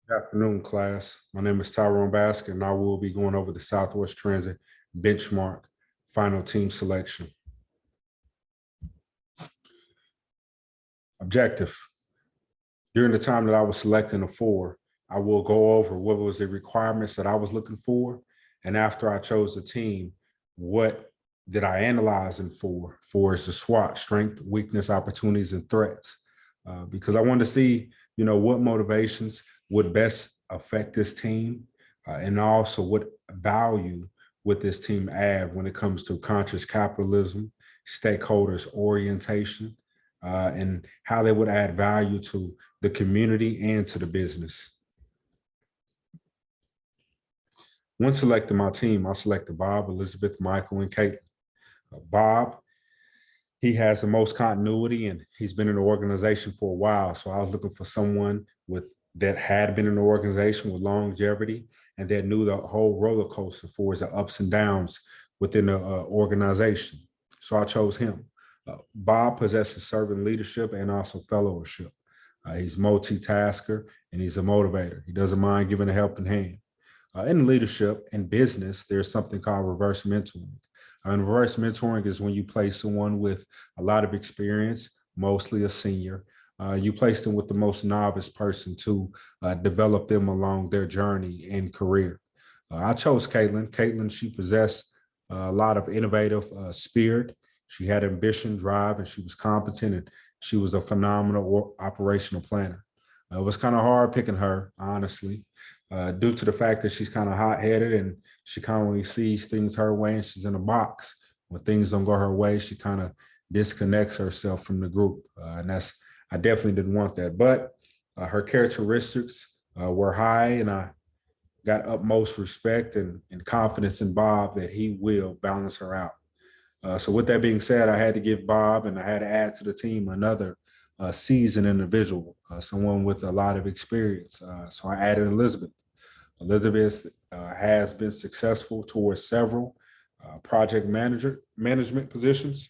Good afternoon, class. My name is Tyrone Baskin, and I will be going over the Southwest Transit benchmark final team selection. Objective. During the time that I was selecting the four, I will go over what was the requirements that I was looking for. And after I chose the team, what did I analyze them for? For is the SWOT, strength, weakness, opportunities, and threats. Because I wanted to see, what motivations would best affect this team, and also what value would this team add when it comes to conscious capitalism, stakeholders orientation, and how they would add value to the community and to the business. When selecting my team, I selected Bob, Elizabeth, Michael, and Caitlin. Bob, he has the most continuity and he's been in the organization for a while. So I was looking for someone that had been in the organization with longevity and that knew the whole roller coaster for the ups and downs within the organization. So I chose him. Bob possesses servant leadership and also fellowship. He's multitasker and he's a motivator. He doesn't mind giving a helping hand. In leadership and business, there's something called reverse mentoring. And reverse mentoring is when you place someone with a lot of experience, mostly a senior. You place them with the most novice person to develop them along their journey and career. I chose Caitlin. Caitlin, she possessed a lot of innovative spirit. She had ambition, drive, and she was competent, and she was a phenomenal operational planner. It was kind of hard picking her, honestly, due to the fact that she's kind of hot-headed and she kind of only sees things her way and she's in a box. When things don't go her way, she kind of disconnects herself from the group. And I definitely didn't want that. But her characteristics were high, and I got utmost respect and confidence in Bob that he will balance her out. So with that being said, I had to give Bob and I had to add to the team another seasoned individual, someone with a lot of experience. So I added Elizabeth. Elizabeth has been successful towards several project management positions,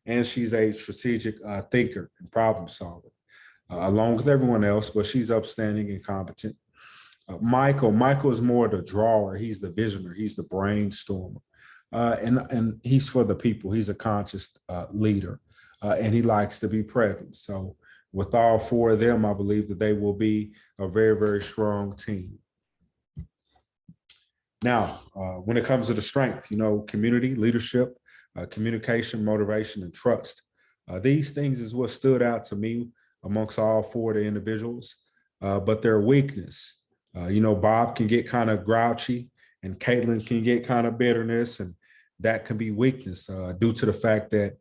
and she's a strategic thinker and problem solver, along with everyone else, but she's upstanding and competent. Michael is more the drawer. He's the visionary. He's the brainstormer. And he's for the people. He's a conscious leader, and he likes to be present. So with all four of them, I believe that they will be a very, very strong team. Now, when it comes to the strength, community, leadership, communication, motivation, and trust. These things is what stood out to me amongst all four of the individuals, but their weakness. Bob can get kind of grouchy and Caitlin can get kind of bitterness, and that can be weakness due to the fact that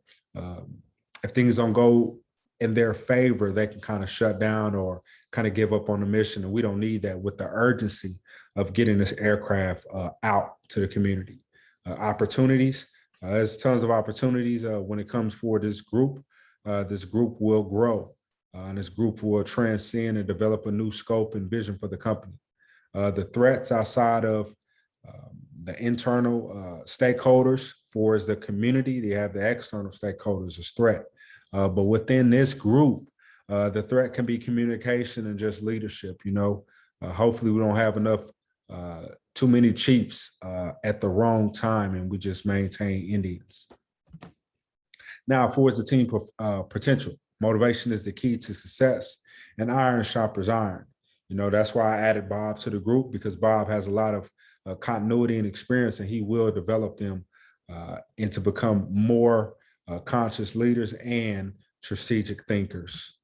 if things don't go in their favor, they can kind of shut down or kind of give up on the mission. And we don't need that with the urgency of getting this aircraft out to the community. Opportunities, there's tons of opportunities when it comes for this group. This group will grow and this group will transcend and develop a new scope and vision for the company. The threats outside of the internal stakeholders for as the community, they have the external stakeholders as threat. But within this group, the threat can be communication and just leadership. Hopefully we don't have enough, too many chiefs at the wrong time, and we just maintain Indians. Now, for the team potential, motivation is the key to success, and iron sharpens iron. That's why I added Bob to the group, because Bob has a lot of continuity and experience, and he will develop them into become more conscious leaders and strategic thinkers.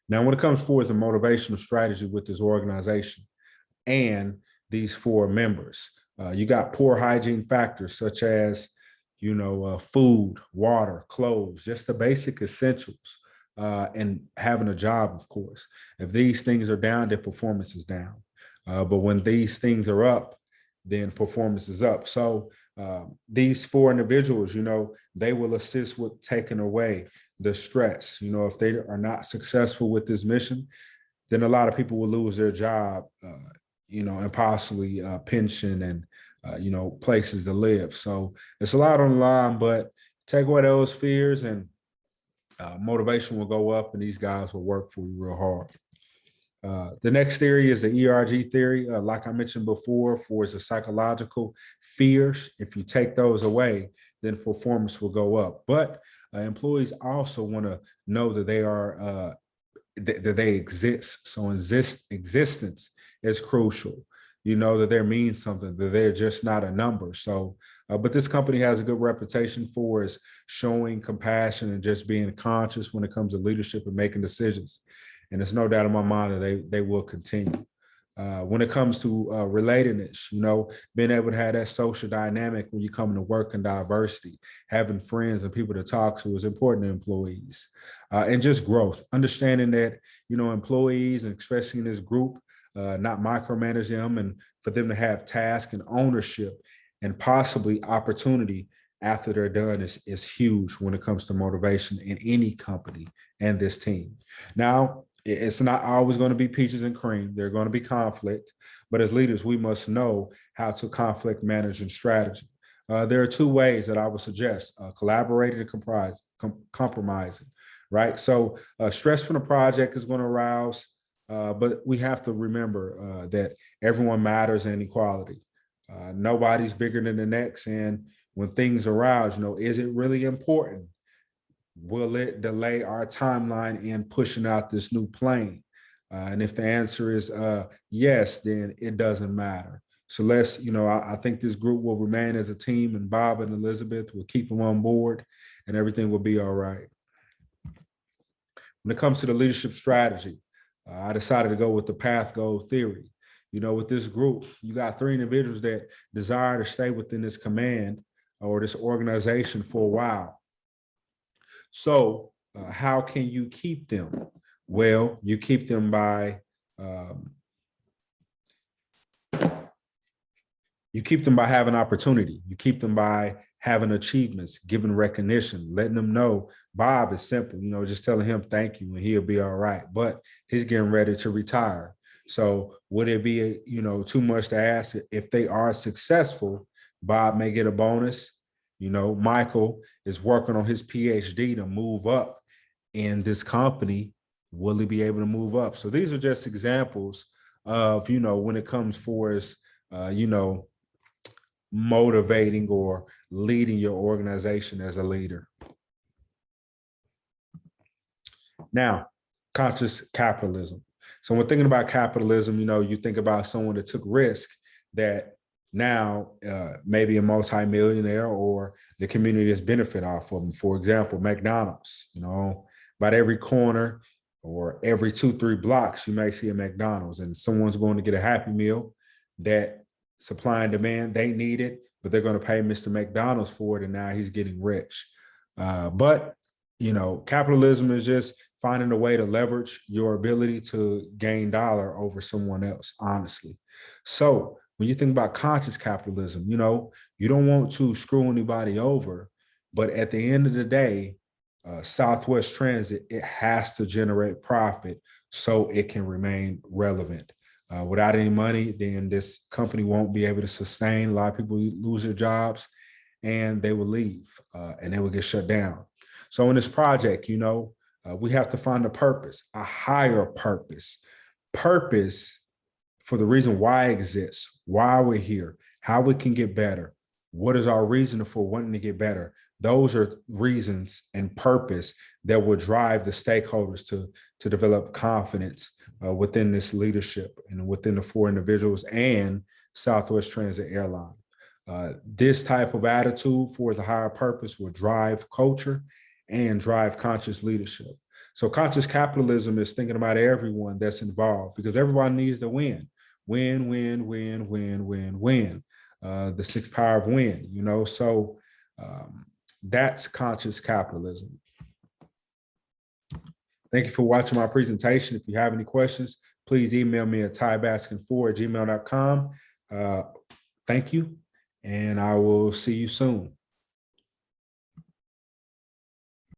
Now, when it comes forward the motivational strategy with this organization and these four members, you got poor hygiene factors such as, food, water, clothes, just the basic essentials, and having a job, of course. If these things are down, their performance is down. But when these things are up, then performance is up. So these four individuals, they will assist with taking away the stress. If they are not successful with this mission, then a lot of people will lose their job, and possibly pension and, places to live. So it's a lot on the line, but take away those fears and motivation will go up and these guys will work for you real hard. The next theory is the ERG theory. Like I mentioned before, for the psychological fears, if you take those away, then performance will go up. But employees also want to know that they are that they exist. So existence is crucial. You know that they mean something, that they're just not a number. So, but this company has a good reputation for is showing compassion and just being conscious when it comes to leadership and making decisions. And there's no doubt in my mind that they will continue. When it comes to relatedness, you know, being able to have that social dynamic when you come to work and diversity, having friends and people to talk to is important to employees. And just growth, understanding that, you know, employees, and especially in this group, not micromanage them, and for them to have task and ownership and possibly opportunity after they're done is huge when it comes to motivation in any company and this team. Now, it's not always going to be peaches and cream. There's going to be conflict, but as leaders, we must know how to conflict manage and strategy. There are two ways that I would suggest: collaborating and compromising, right? So stress from the project is going to arouse, but we have to remember that everyone matters in equality. Nobody's bigger than the next. And when things arouse, you know, is it really important? Will it delay our timeline in pushing out this new plane? And if the answer is yes, then it doesn't matter. So let's, you know, I think this group will remain as a team, and Bob and Elizabeth will keep them on board, and everything will be all right. When it comes to the leadership strategy, I decided to go with the path goal theory. You know, with this group, you got 3 individuals that desire to stay within this command or this organization for a while. So how can you keep them? Well, you keep them by having opportunity. You keep them by having achievements, giving recognition, letting them know. Bob is simple, you know, just telling him thank you and he'll be all right. But he's getting ready to retire. So would it be, you know, too much to ask? If they are successful, Bob may get a bonus. You know, Michael is working on his PhD to move up in this company. Will he be able to move up? So these are just examples of, you know, when it comes for us, you know, motivating or leading your organization as a leader. Now, conscious capitalism. So when thinking about capitalism, you know, you think about someone that took risk that now maybe a multimillionaire or the community has benefit off of them. For example, McDonald's, you know, about every corner or every 2-3 blocks, you may see a McDonald's, and someone's going to get a Happy Meal that supply and demand, they need it, but they're going to pay Mr. McDonald's for it, and now he's getting rich. But, you know, capitalism is just finding a way to leverage your ability to gain dollar over someone else, honestly. So when you think about conscious capitalism, you know, you don't want to screw anybody over, but at the end of the day, Southwest Transit, it has to generate profit so it can remain relevant. Without any money, then this company won't be able to sustain. A lot of people lose their jobs and they will leave and they will get shut down. So in this project, you know, we have to find a purpose, a higher purpose for the reason why it exists, why we're here, how we can get better. What is our reason for wanting to get better? Those are reasons and purpose that will drive the stakeholders to develop confidence within this leadership and within the 4 individuals and Southwest Transit Airline. This type of attitude for the higher purpose will drive culture and drive conscious leadership. So conscious capitalism is thinking about everyone that's involved, because everyone needs to win. Win, win, win, win, win, win. The 6th power of win, you know, so that's conscious capitalism. Thank you for watching my presentation. If you have any questions, please email me at tybaskin4@gmail.com. Thank you, and I will see you soon.